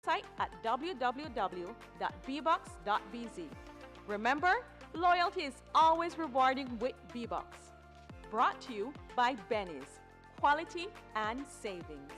site at www.bbox.bz. Remember, loyalty is always rewarding with bbox. Brought to you by Benny's, quality and savings.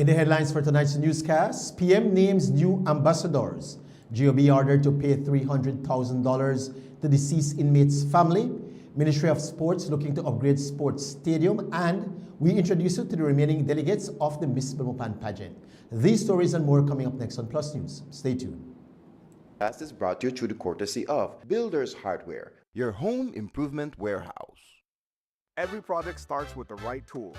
In the headlines for tonight's newscast, PM names new ambassadors. GOB ordered to pay $300,000 to deceased inmate's family. Ministry of Sports looking to upgrade sports stadium. And we introduce you to the remaining delegates of the Miss Belmopan pageant. These stories and more coming up next on Plus News. Stay tuned. This is brought to you through the courtesy of Builders Hardware, your home improvement warehouse. Every project starts with the right tools.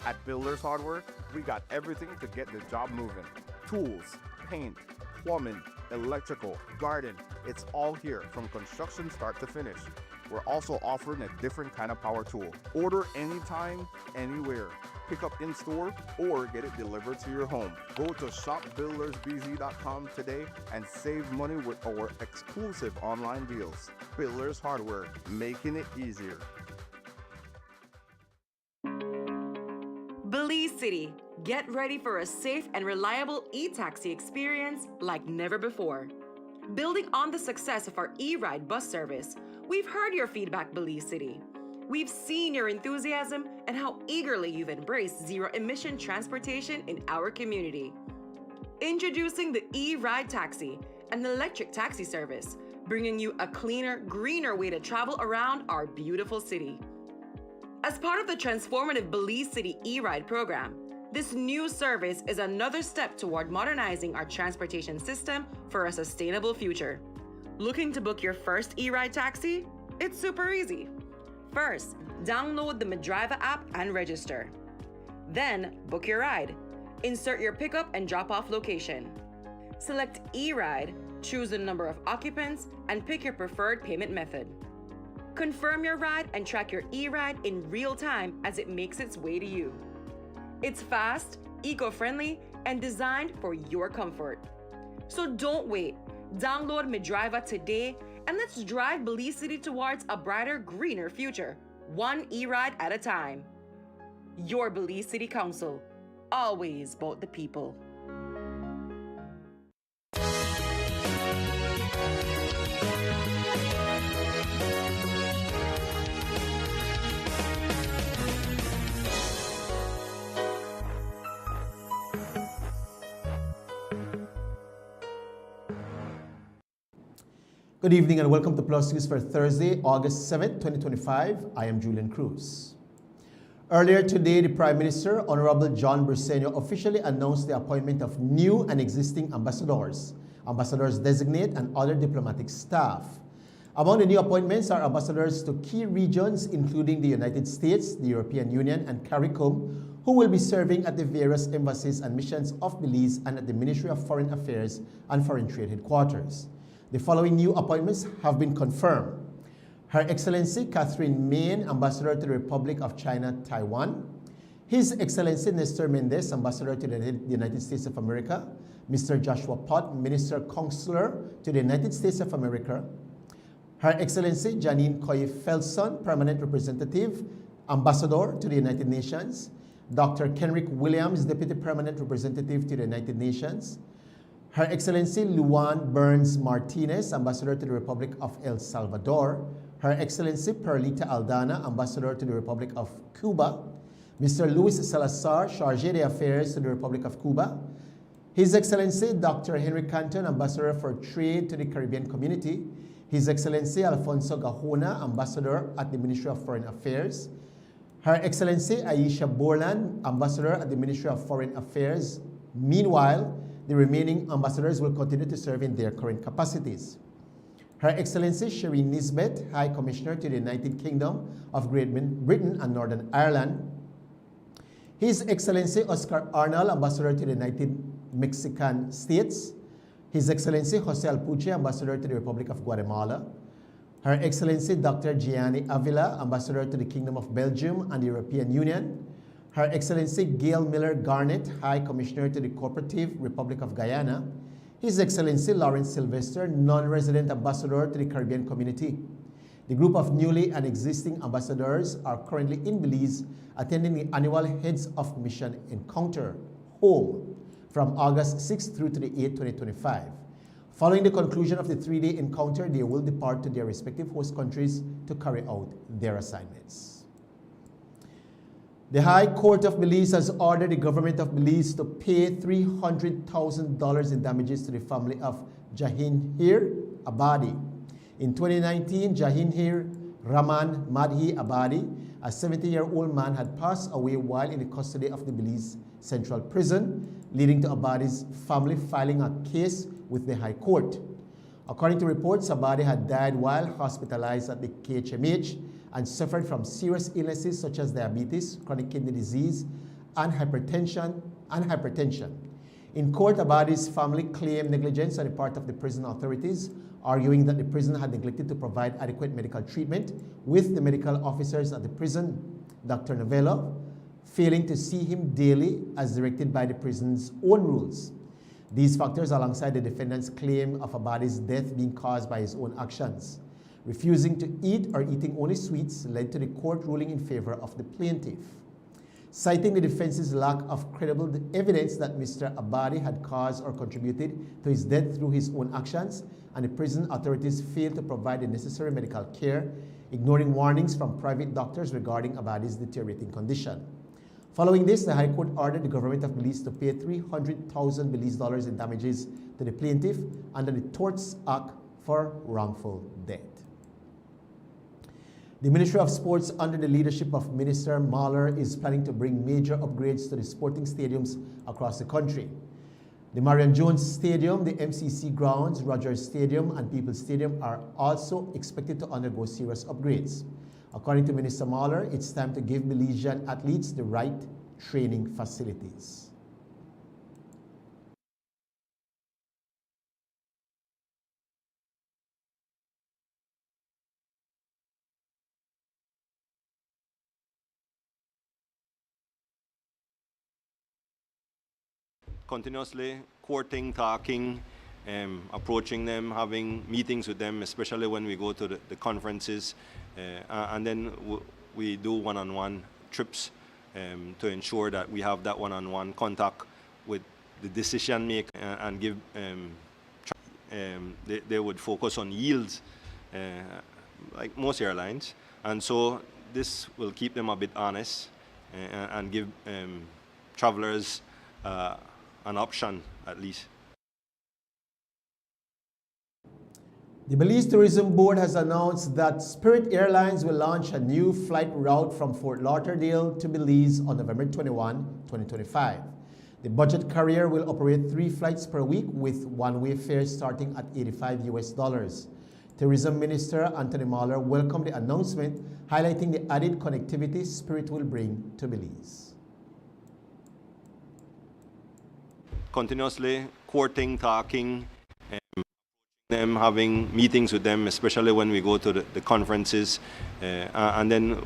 At Builders Hardware, we got everything to get the job moving. Tools, paint, plumbing, electrical, garden, it's all here from construction start to finish. We're also offering a different kind of power tool. Order anytime, anywhere. Pick up in store or get it delivered to your home. Go to shopbuildersbz.com today and save money with our exclusive online deals. Builders Hardware, making it easier. Belize City, get ready for a safe and reliable e-taxi experience like never before. Building on the success of our e-ride bus service, we've heard your feedback, Belize City. We've seen your enthusiasm and how eagerly you've embraced zero-emission transportation in our community. Introducing the e-ride taxi, an electric taxi service, bringing you a cleaner, greener way to travel around our beautiful city. As part of the transformative Belize City e-ride program, this new service is another step toward modernizing our transportation system for a sustainable future. Looking to book your first e-ride taxi? It's super easy. First, download the Medriva app and register. Then, book your ride. Insert your pickup and drop-off location. Select e-ride, choose the number of occupants, and pick your preferred payment method. Confirm your ride and track your e-ride in real time as it makes its way to you. It's fast, eco-friendly, and designed for your comfort. So don't wait. Download Medriva today and let's drive Belize City towards a brighter, greener future, one e-ride at a time. Your Belize City Council, always about the people. Good evening and welcome to Plus News for Thursday, August 7th, 2025. I am Julian Cruz. Earlier today, the Prime Minister, Honorable John Briceño, officially announced the appointment of new and existing ambassadors, ambassadors designate, and other diplomatic staff. Among the new appointments are ambassadors to key regions, including the United States, the European Union, and CARICOM, who will be serving at the various embassies and missions of Belize and at the Ministry of Foreign Affairs and Foreign Trade Headquarters. The following new appointments have been confirmed. Her Excellency Catherine Main, Ambassador to the Republic of China, Taiwan. His Excellency Nestor Mendez, Ambassador to the United States of America. Mr. Joshua Pott, Minister Consular to the United States of America. Her Excellency Janine Coye-Felson, Permanent Representative, Ambassador to the United Nations. Dr. Kenrick Williams, Deputy Permanent Representative to the United Nations. Her Excellency Luan Burns Martinez, Ambassador to the Republic of El Salvador. Her Excellency Perlita Aldana, Ambassador to the Republic of Cuba. Mr. Luis Salazar, Chargé d'Affaires to the Republic of Cuba. His Excellency Dr. Henry Canton, Ambassador for Trade to the Caribbean Community. His Excellency Alfonso Gahona, Ambassador at the Ministry of Foreign Affairs. Her Excellency Aisha Borland, Ambassador at the Ministry of Foreign Affairs. Meanwhile, the remaining ambassadors will continue to serve in their current capacities. Her Excellency Shireen Nisbet, High Commissioner to the United Kingdom of Great Britain and Northern Ireland. His Excellency Oscar Arnold, Ambassador to the Mexican states, His Excellency Jose Alpuche, Ambassador to the Republic of Guatemala, Her Excellency Dr. Gianni Avila, Ambassador to the Kingdom of Belgium and the European Union, Her Excellency Gail Miller Garnett, High Commissioner to the Cooperative Republic of Guyana, His Excellency Lawrence Sylvester, Non-Resident Ambassador to the Caribbean Community. The group of newly and existing ambassadors are currently in Belize attending the annual Heads of Mission Encounter, HOME, from August 6 through to the 8th, 2025. Following the conclusion of the 3-day encounter, they will depart to their respective host countries to carry out their assignments. The High Court of Belize has ordered the government of Belize to pay $300,000 in damages to the family of Jahinhir Abadi. In 2019, Jahinhir Rahman Madhi Abadi, a 70-year-old man, had passed away while in the custody of the Belize Central Prison, leading to Abadi's family filing a case with the High Court. According to reports, Abadi had died while hospitalized at the KHMH and suffered from serious illnesses such as diabetes, chronic kidney disease, and hypertension. In court, Abadi's family claimed negligence on the part of the prison authorities, arguing that the prison had neglected to provide adequate medical treatment, with the medical officers at the prison, Dr. Novello, failing to see him daily as directed by the prison's own rules. These factors, alongside the defendant's claim of Abadi's death being caused by his own actions. Refusing to eat or eating only sweets, led to the court ruling in favor of the plaintiff. Citing the defense's lack of credible evidence that Mr. Abadi had caused or contributed to his death through his own actions, and the prison authorities failed to provide the necessary medical care, ignoring warnings from private doctors regarding Abadi's deteriorating condition. Following this, the High Court ordered the government of Belize to pay $300,000 Belize in damages to the plaintiff under the Torts Act for wrongful death. The Ministry of Sports, under the leadership of Minister Mahler, is planning to bring major upgrades to the sporting stadiums across the country. The Marion Jones Stadium, the MCC Grounds, Rogers Stadium, and People's Stadium are also expected to undergo serious upgrades. According to Minister Mahler, it's time to give Belizean athletes the right training facilities. Continuously courting, talking, approaching them, having meetings with them, especially when we go to the conferences, and then we do one-on-one trips to ensure that we have that one-on-one contact with the decision maker and give they would focus on yields like most airlines, and so this will keep them a bit honest and give travelers an option at least. The Belize Tourism Board has announced that Spirit Airlines will launch a new flight route from Fort Lauderdale to Belize on November 21, 2025. The budget carrier will operate 3 flights per week with one-way fares starting at $85. Tourism Minister Anthony Mahler welcomed the announcement, highlighting the added connectivity Spirit will bring to Belize. Continuously courting, talking, them, having meetings with them, especially when we go to the conferences, and then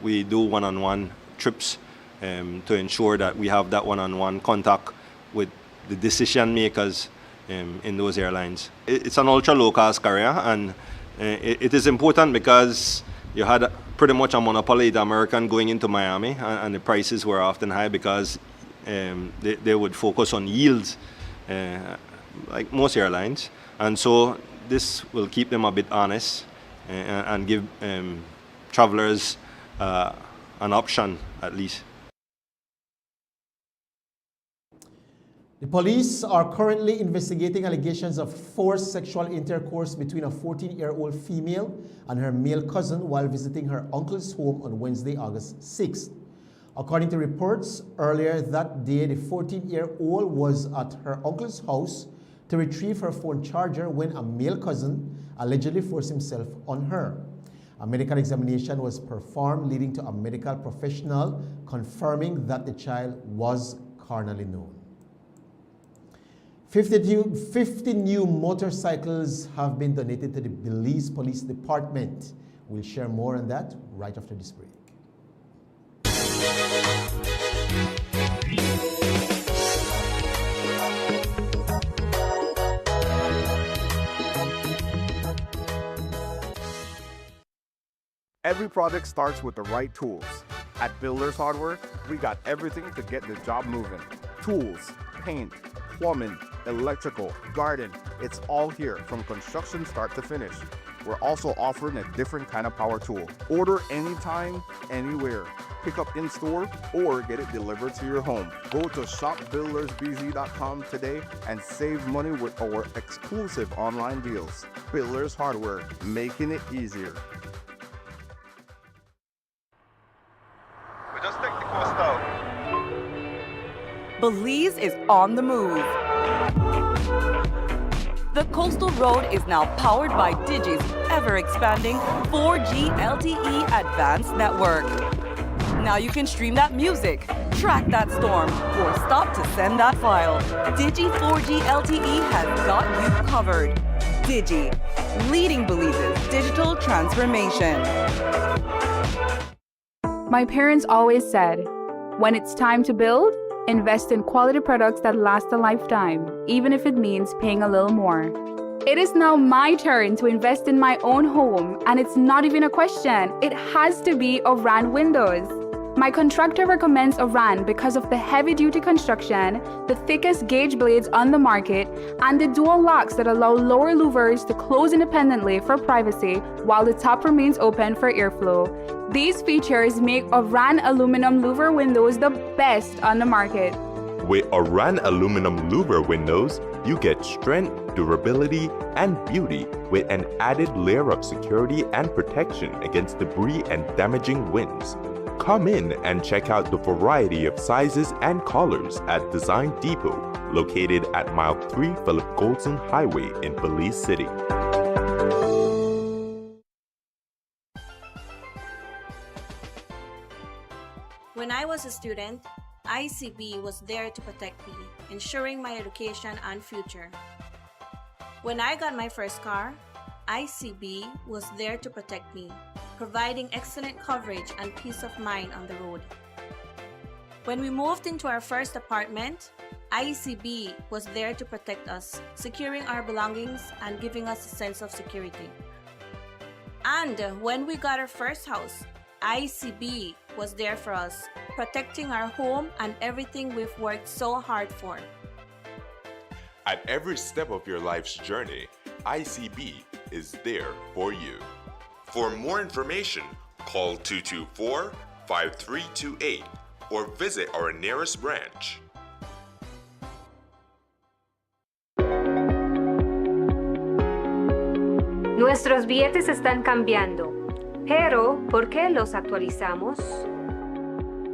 we do one-on-one trips to ensure that we have that one-on-one contact with the decision makers in those airlines. It's an ultra-low-cost carrier, and it is important because you had pretty much a monopoly, the American, going into Miami, and the prices were often high because they would focus on yields like most airlines, and so this will keep them a bit honest and give travelers an option at least. The police are currently investigating allegations of forced sexual intercourse between a 14-year-old female and her male cousin while visiting her uncle's home on Wednesday, August 6th. According to reports, earlier that day, the 14-year-old was at her uncle's house to retrieve her phone charger when a male cousin allegedly forced himself on her. A medical examination was performed, leading to a medical professional confirming that the child was carnally known. 50 new motorcycles have been donated to the Belize Police Department. We'll share more on that right after this break. Every project starts with the right tools. At Builders Hardware, we got everything to get the job moving. Tools, paint, plumbing, electrical, garden, it's all here from construction start to finish. We're also offering a different kind of power tool. Order anytime, anywhere. Pick up in store or get it delivered to your home. Go to shopbuildersbz.com today and save money with our exclusive online deals. Builders Hardware, making it easier. We just take the coast out. Belize is on the move. The coastal road is now powered by Digi's ever-expanding 4G LTE advanced network. Now you can stream that music, track that storm, or stop to send that file. Digi 4G LTE has got you covered. Digi, leading Belize's digital transformation. My parents always said, when it's time to build, invest in quality products that last a lifetime, even if it means paying a little more. It is now my turn to invest in my own home, and it's not even a question. It has to be Oran Windows. My contractor recommends Oran because of the heavy-duty construction, the thickest gauge blades on the market, and the dual locks that allow lower louvers to close independently for privacy while the top remains open for airflow. These features make Oran aluminum louver windows the best on the market. With Oran aluminum louver windows, you get strength, durability, and beauty with an added layer of security and protection against debris and damaging winds. Come in and check out the variety of sizes and colors at Design Depot, located at Mile 3 Philip Goldson Highway in Belize City. When I was a student, ICB was there to protect me, ensuring my education and future. When I got my first car, ICB was there to protect me, providing excellent coverage and peace of mind on the road. When we moved into our first apartment, ICB was there to protect us, securing our belongings and giving us a sense of security. And when we got our first house, ICB was there for us, protecting our home and everything we've worked so hard for. At every step of your life's journey, ICB is there for you. For more information, call 224-5328 or visit our nearest branch. Nuestros billetes están cambiando, pero ¿por qué los actualizamos?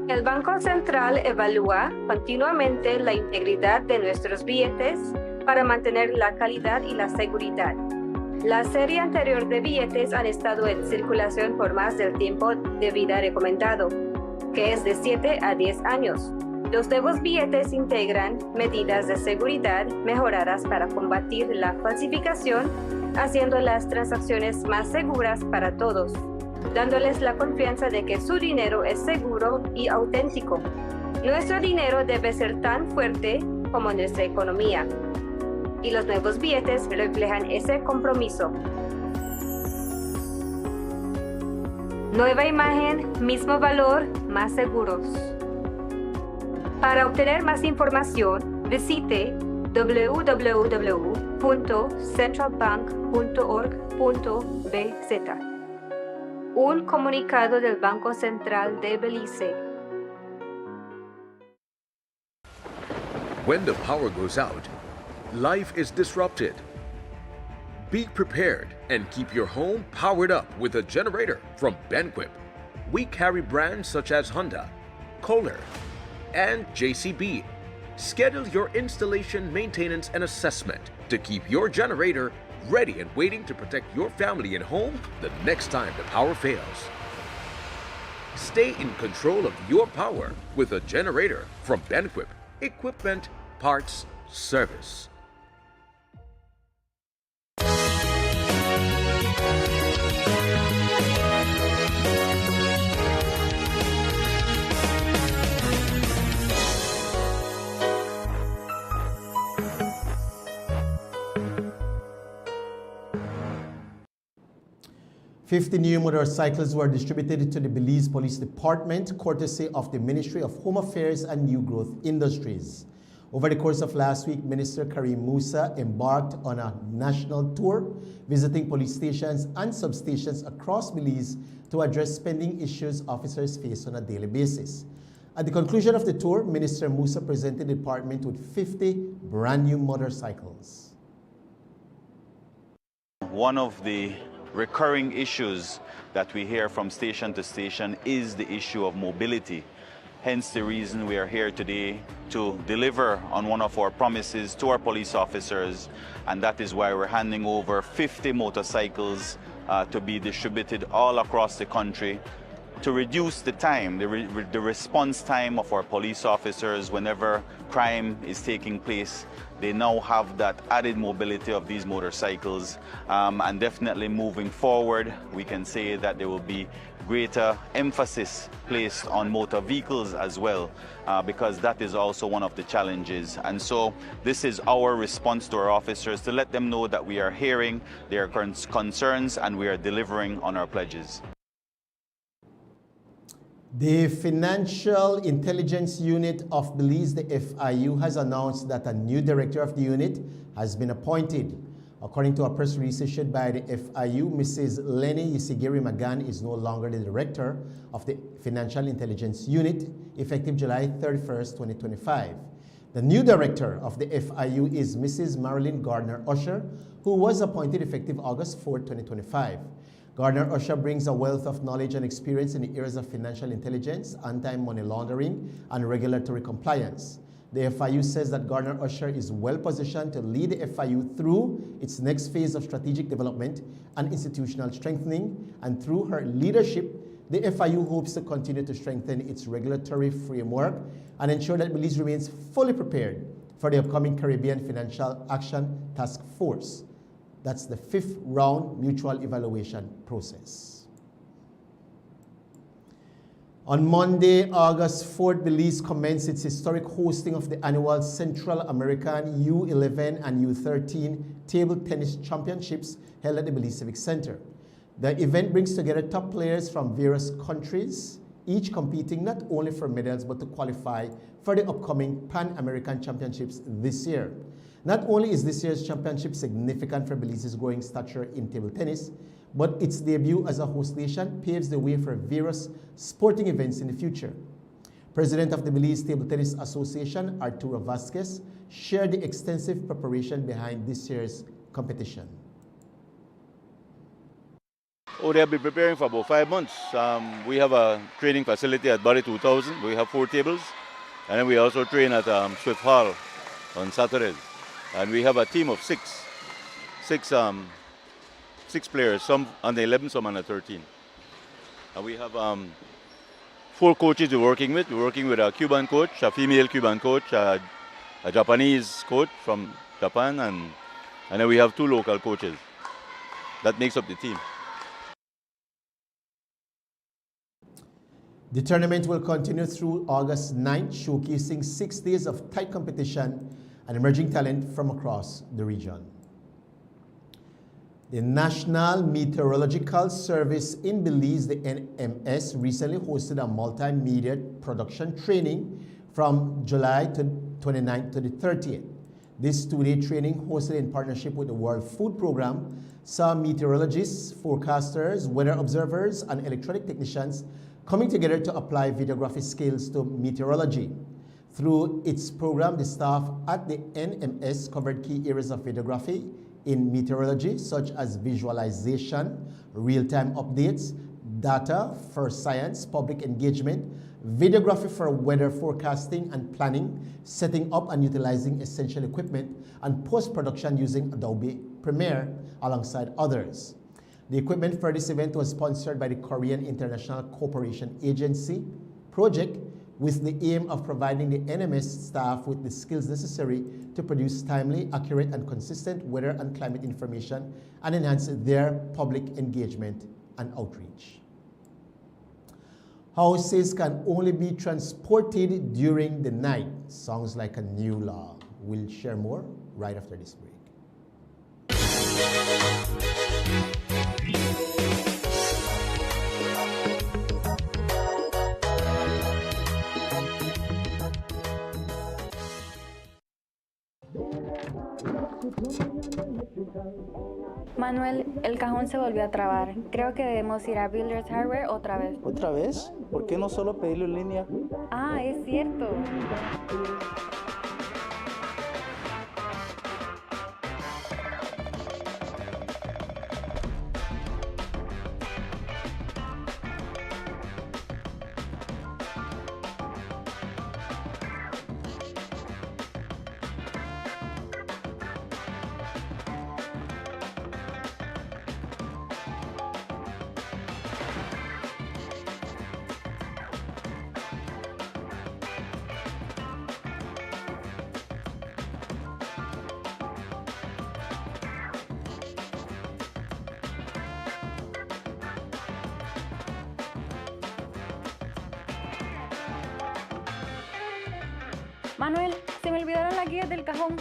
El Banco Central evalúa continuamente la integridad de nuestros billetes para mantener la calidad y la seguridad. La serie anterior de billetes han estado en circulación por más del tiempo de vida recomendado, que es de 7 a 10 años. Los nuevos billetes integran medidas de seguridad mejoradas para combatir la falsificación, haciendo las transacciones más seguras para todos, dándoles la confianza de que su dinero es seguro y auténtico. Nuestro dinero debe ser tan fuerte como nuestra economía, y los nuevos billetes reflejan ese compromiso. Nueva imagen, mismo valor, más seguros. Para obtener más información, visite www.centralbank.org.bz. Un comunicado del Banco Central de Belice. When the power goes out, life is disrupted. Be prepared and keep your home powered up with a generator from Benquip. We carry brands such as Honda, Kohler, and JCB. Schedule your installation, maintenance, and assessment to keep your generator ready and waiting to protect your family and home the next time the power fails. Stay in control of your power with a generator from Benquip. Equipment, parts, service. 50 new motorcycles were distributed to the Belize Police Department, courtesy of the Ministry of Home Affairs and New Growth Industries. Over the course of last week, Minister Karim Musa embarked on a national tour, visiting police stations and substations across Belize to address spending issues officers face on a daily basis. At the conclusion of the tour, Minister Musa presented the department with 50 brand new motorcycles. One of the recurring issues that we hear from station to station is the issue of mobility. Hence the reason we are here today to deliver on one of our promises to our police officers, and that is why we're handing over 50 motorcycles to be distributed all across the country to reduce the time, the response time of our police officers whenever crime is taking place. They now have that added mobility of these motorcycles, and definitely moving forward, we can say that there will be greater emphasis placed on motor vehicles as well, because that is also one of the challenges. And so this is our response to our officers, to let them know that we are hearing their concerns and we are delivering on our pledges. The Financial Intelligence Unit of Belize, the FIU, has announced that a new director of the unit has been appointed. According to a press release issued by the FIU, Mrs. Lenny Yisigiri Magan is no longer the director of the Financial Intelligence Unit, effective July 31st, 2025. The new director of the FIU is Mrs. Marilyn Gardner Usher, who was appointed effective August 4, 2025. Gardner Usher brings a wealth of knowledge and experience in the areas of financial intelligence, anti-money laundering, and regulatory compliance. The FIU says that Gardner Usher is well positioned to lead the FIU through its next phase of strategic development and institutional strengthening, and through her leadership, the FIU hopes to continue to strengthen its regulatory framework and ensure that Belize remains fully prepared for the upcoming Caribbean Financial Action Task Force. That's the 5th round mutual evaluation process. On Monday, August 4th, Belize commenced its historic hosting of the annual Central American U11 and U13 Table Tennis Championships held at the Belize Civic Center. The event brings together top players from various countries, each competing not only for medals but to qualify for the upcoming Pan-American Championships this year. Not only is this year's championship significant for Belize's growing stature in table tennis, but its debut as a host nation paves the way for various sporting events in the future. President of the Belize Table Tennis Association, Arturo Vasquez, shared the extensive preparation behind this year's competition. Oh, they have been preparing for about 5 months. We have a training facility at Barry 2000. We have 4 tables. And then we also train at Swift Hall on Saturdays. And we have a team of six players, some under 11, some under 13. And we have 4 coaches we're working with. We're working with a Cuban coach, a female Cuban coach, a Japanese coach from Japan, and then we have 2 local coaches. That makes up the team. The tournament will continue through August 9th, showcasing 6 days of tight competition and emerging talent from across the region. The National Meteorological Service in Belize, the NMS, recently hosted a multimedia production training from July 29th to the 30th. This 2-day training, hosted in partnership with the World Food Program, saw meteorologists, forecasters, weather observers, and electronic technicians coming together to apply videography skills to meteorology. Through its program, the staff at the NMS covered key areas of videography in meteorology, such as visualization, real-time updates, data for science, public engagement, videography for weather forecasting and planning, setting up and utilizing essential equipment, and post-production using Adobe Premiere, alongside others. The equipment for this event was sponsored by the Korean International Cooperation Agency project, with the aim of providing the NMS staff with the skills necessary to produce timely, accurate, and consistent weather and climate information and enhance their public engagement and outreach. Houses can only be transported during the night. Sounds like a new law. We'll share more right after this break. Manuel, el cajón se volvió a trabar. Creo que debemos ir a Builders Hardware otra vez. ¿Otra vez? ¿Por qué no solo pedirlo en línea? Ah, es cierto. Manuel, se me olvidaron las guías del cajón.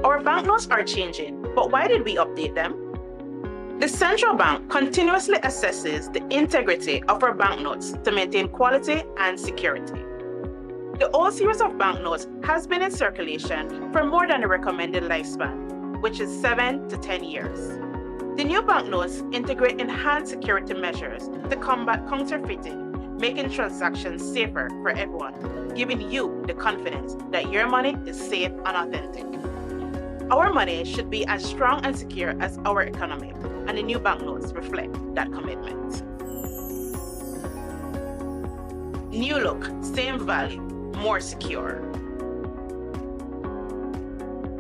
Our banknotes are changing, but why did we update them? The central bank continuously assesses the integrity of our banknotes to maintain quality and security. The old series of banknotes has been in circulation for more than the recommended lifespan, which is 7 to 10 years. The new banknotes integrate enhanced security measures to combat counterfeiting, making transactions safer for everyone, giving you the confidence that your money is safe and authentic. Our money should be as strong and secure as our economy, and the new banknotes reflect that commitment. New look, same value, more secure.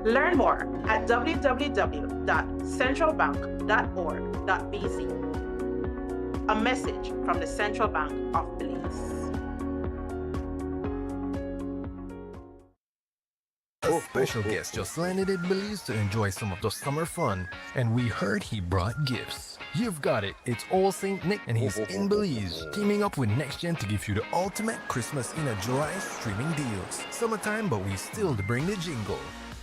Learn more at www.centralbank.org.bz. A message from the Central Bank of Belize. A special guest just landed in Belize to enjoy some of the summer fun, and we heard he brought gifts. You've got it. It's All Saint Nick, and he's in Belize, teaming up with NextGen to give you the ultimate Christmas in a July streaming deals. Summertime, but we still bring the jingle.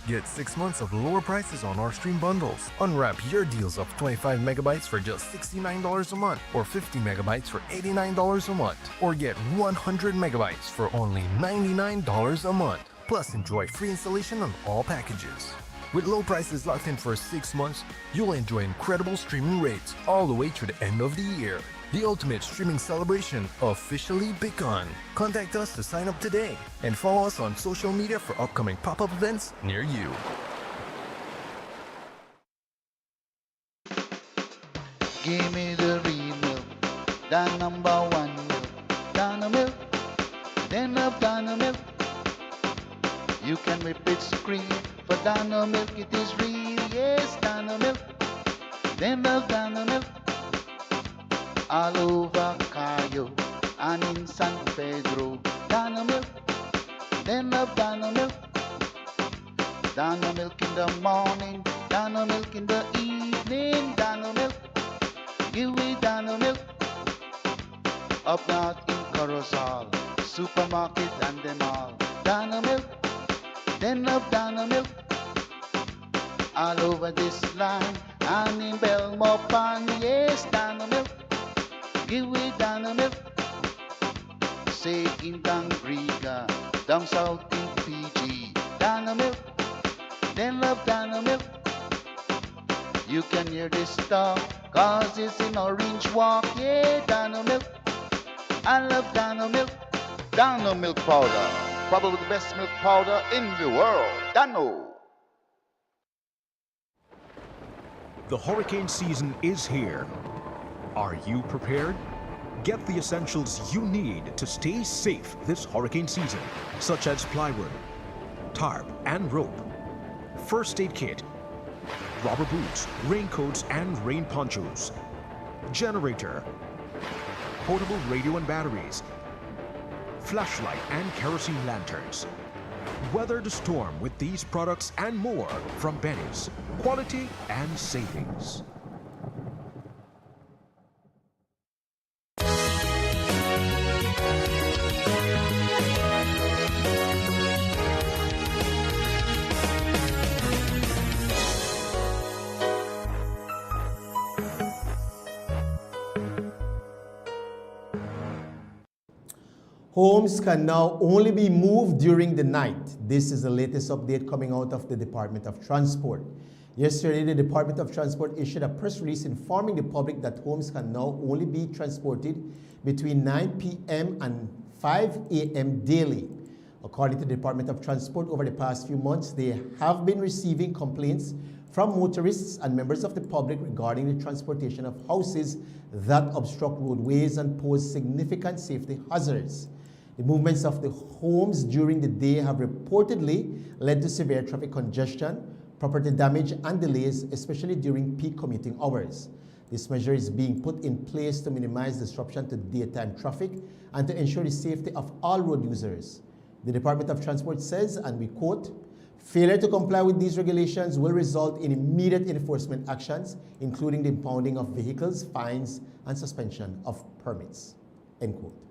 Get 6 months of lower prices on our stream bundles. Unwrap your deals of 25 megabytes for just $69 a month, or 50 megabytes for $89 a month, or get 100 megabytes for only $99 a month. Plus, enjoy free installation on all packages. With low prices locked in for 6 months, you'll enjoy incredible streaming rates all the way to the end of the year. The ultimate streaming celebration officially begun. Contact us to sign up today and follow us on social media for upcoming pop-up events near you. Give me the real milk, the number one milk, Dano milk, then of Dano milk. You can whip its cream, for Dano milk it is real, yes, Dano milk, then of Dano milk. All over Cayo and in San Pedro, Dano milk, then of Dano milk. Dano milk in the morning, Dano milk in the evening, Dano milk. Give me Dano milk. Up north in Corozal, supermarket and them all, Dano milk, then of Dano milk. All over this land and in Belmopan, yes, Dano milk. Give me Dano milk. Say in Dangriga, down south in PG, Dano milk, then love Dano milk. You can hear this talk, cause it's in Orange Walk, yeah, Dano milk. I love Dano milk. Dano milk powder, probably the best milk powder in the world, Dano. The hurricane season is here. Are you prepared? Get the essentials you need to stay safe this hurricane season, such as plywood, tarp and rope, first aid kit, rubber boots, raincoats and rain ponchos, generator, portable radio and batteries, flashlight and kerosene lanterns. Weather the storm with these products and more from Benny's. Quality and savings. Homes can now only be moved during the night. This is the latest update coming out of the Department of Transport. Yesterday, the Department of Transport issued a press release informing the public that homes can now only be transported between 9 p.m. and 5 a.m. daily. According to the Department of Transport, over the past few months, they have been receiving complaints from motorists and members of the public regarding the transportation of houses that obstruct roadways and pose significant safety hazards. The movements of the homes during the day have reportedly led to severe traffic congestion, property damage, and delays, especially during peak commuting hours. This measure is being put in place to minimize disruption to daytime traffic and to ensure the safety of all road users. The Department of Transport says, and we quote, "Failure to comply with these regulations will result in immediate enforcement actions, including the impounding of vehicles, fines, and suspension of permits." End quote.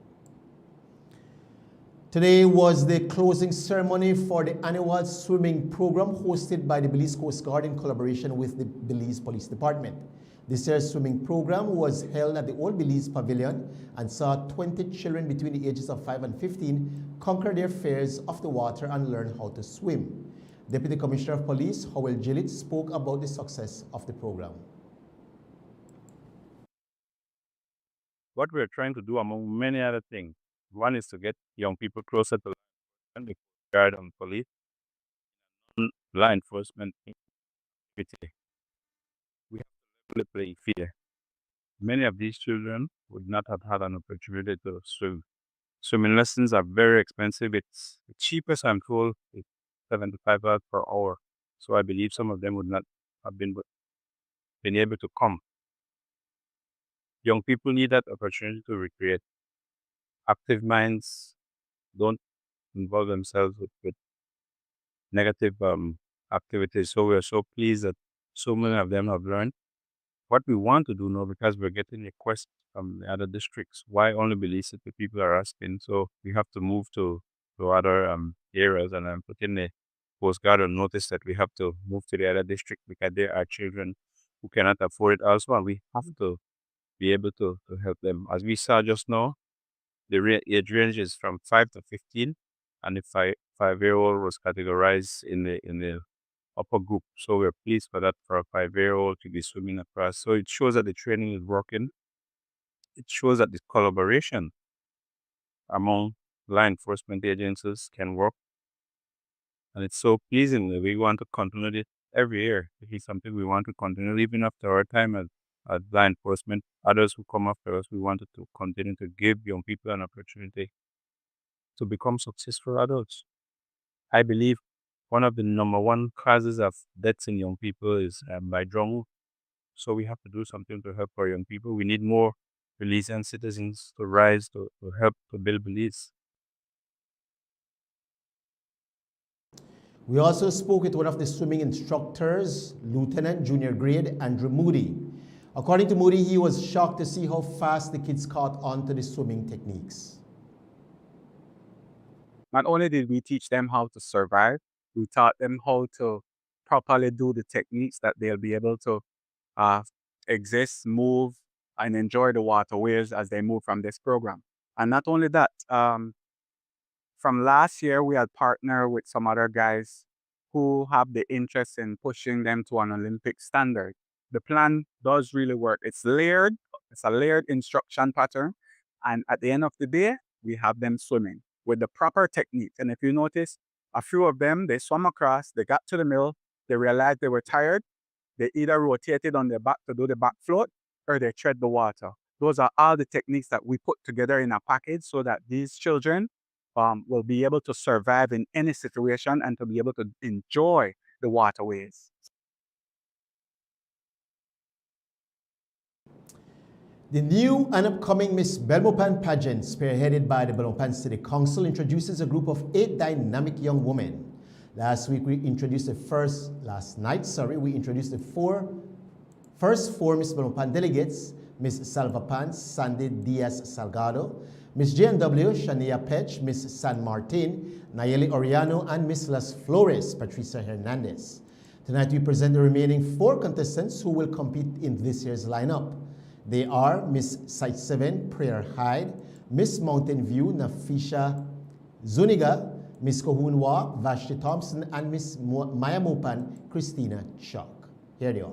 Today was the closing ceremony for the annual swimming program hosted by the Belize Coast Guard in collaboration with the Belize Police Department. This year's swimming program was held at the Old Belize Pavilion and saw 20 children between the ages of 5 and 15 conquer their fears of the water and learn how to swim. Deputy Commissioner of Police, Howell Gillett, spoke about the success of the program. What we're trying to do, among many other things, one is to get young people closer to the guard and police, law enforcement activity. We have to play fear. Many of these children would not have had an opportunity to swim. Swimming lessons are very expensive. It's the cheapest, I'm told, is $75 per hour. So I believe some of them would not have been able to come. Young people need that opportunity to recreate. Active minds don't involve themselves with negative activities. So we are so pleased that so many of them have learned. What we want to do now, because we're getting requests from the other districts, why only Belize City people are asking, so we have to move to other areas, and I'm putting the Coast Guard on notice that we have to move to the other district because there are children who cannot afford it also, and we have to be able to help them. As we saw just now, the age range is from 5 to 15, and the 5-year-old was categorized in the upper group. So we're pleased for that, for a 5-year-old to be swimming across. So it shows that the training is working. It shows that the collaboration among law enforcement agencies can work. And it's so pleasing that we want to continue it every year. It is something we want to continue even after our time as law enforcement. Others who come after us, we wanted to continue to give young people an opportunity to become successful adults. I believe one of the number one causes of deaths in young people is by drowning. So we have to do something to help our young people. We need more Belizean citizens to rise to help to build Belize. We also spoke with one of the swimming instructors, Lieutenant Junior Grade Andrew Moody. According to Moody, he was shocked to see how fast the kids caught on to the swimming techniques. Not only did we teach them how to survive, we taught them how to properly do the techniques that they'll be able to exist, move, and enjoy the waterways as they move from this program. And not only that, from last year, we had partnered with some other guys who have the interest in pushing them to an Olympic standard. The plan does really work. It's layered. It's a layered instruction pattern. And at the end of the day, we have them swimming with the proper technique. And if you notice, a few of them, they swam across, they got to the middle, they realized they were tired. They either rotated on their back to do the back float, or they tread the water. Those are all the techniques that we put together in a package so that these children will be able to survive in any situation and to be able to enjoy the waterways. The new and upcoming Miss Belmopan pageant, spearheaded by the Belmopan City Council, introduces a group of 8 dynamic young women. Last night, we introduced the first four Miss Belmopan delegates: Miss Salvapan Sandy Diaz Salgado, Miss JNW Shania Pech, Miss San Martin Nayeli Oriano, and Miss Las Flores Patricia Hernandez. Tonight, we present the remaining 4 contestants who will compete in this year's lineup. They are Miss Site 7 Prayer Hyde, Miss Mountain View, Nafisha Zuniga, Miss Kohun Walk, Vashti Thompson, and Miss Maya Mopan, Christina Chuck. Here they are.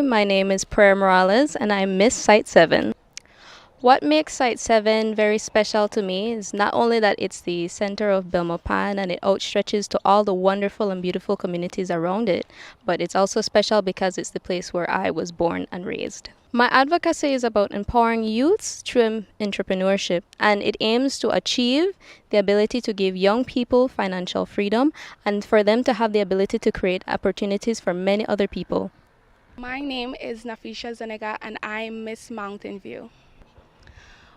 My name is Prayer Morales and I'm Miss Site 7. What makes Site 7 very special to me is not only that it's the center of Belmopan and it outstretches to all the wonderful and beautiful communities around it, but it's also special because it's the place where I was born and raised. My advocacy is about empowering youths through entrepreneurship, and it aims to achieve the ability to give young people financial freedom and for them to have the ability to create opportunities for many other people. My name is Nafisha Zuniga and I'm Miss Mountain View.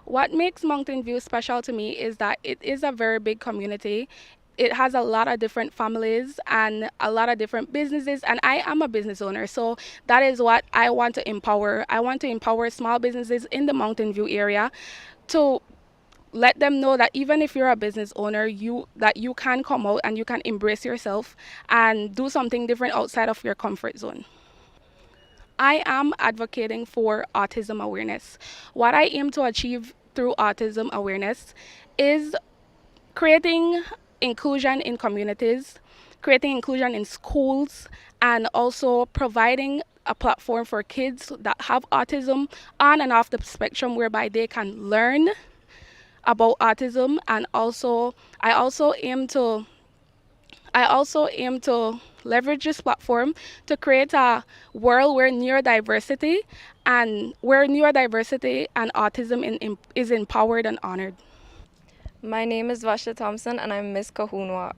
What makes Mountain View special to me is that it is a very big community. It has a lot of different families and a lot of different businesses, and I am a business owner, so that is what I want to empower. I want to empower small businesses in the Mountain View area to let them know that even if you're a business owner, you can come out and you can embrace yourself and do something different outside of your comfort zone. I am advocating for autism awareness. What I aim to achieve through autism awareness is creating inclusion in communities, creating inclusion in schools, and also providing a platform for kids that have autism on and off the spectrum whereby they can learn about autism. And I also aim to leverage this platform to create a world where neurodiversity and autism is empowered and honored. My name is Vashti Thompson and I'm Miss Kohun Walk.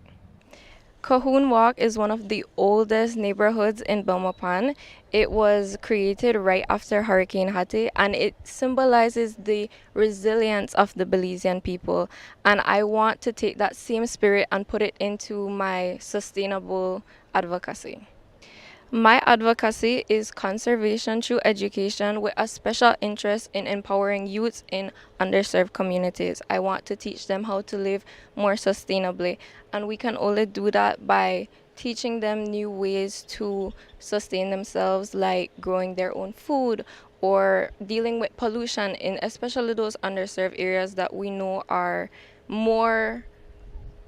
Kohun Walk is one of the oldest neighborhoods in Belmopan. It was created right after Hurricane Hattie and it symbolizes the resilience of the Belizean people. And I want to take that same spirit and put it into my sustainable advocacy. My advocacy is conservation through education with a special interest in empowering youths in underserved communities. I want to teach them how to live more sustainably, and we can only do that by teaching them new ways to sustain themselves, like growing their own food or dealing with pollution in especially those underserved areas that we know are more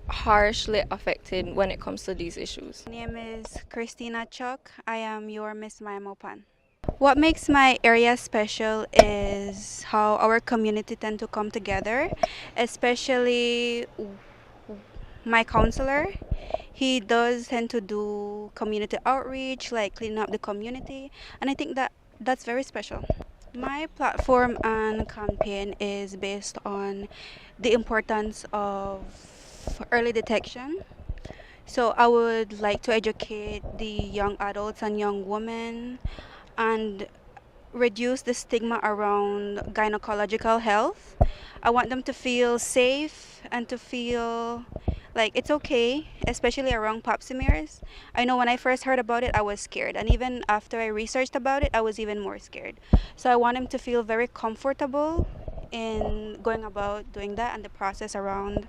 harshly affected when it comes to these issues. My name is Christina Chuck. I am your Miss Maya Mopan. What makes my area special is how our community tend to come together, especially my counselor. He does tend to do community outreach, like cleaning up the community, and I think that's very special. My platform and campaign is based on the importance of early detection. So I would like to educate the young adults and young women and reduce the stigma around gynecological health. I want them to feel safe and to feel like it's okay, especially around pap smears. I know when I first heard about it, I was scared. And even after I researched about it, I was even more scared. So I want them to feel very comfortable in going about doing that and the process around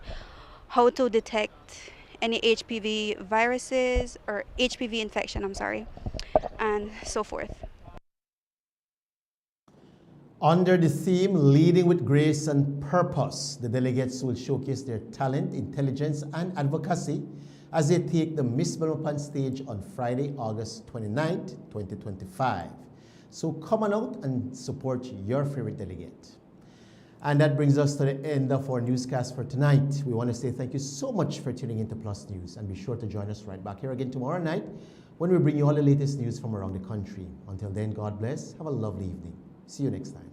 how to detect any HPV viruses or HPV infection, and so forth. Under the theme Leading with Grace and Purpose, the delegates will showcase their talent, intelligence, and advocacy as they take the Miss Belmopan stage on Friday, August 29th, 2025. So come on out and support your favorite delegate. And that brings us to the end of our newscast for tonight. We want to say thank you so much for tuning into Plus News, and be sure to join us right back here again tomorrow night when we bring you all the latest news from around the country. Until then, God bless. Have a lovely evening. See you next time.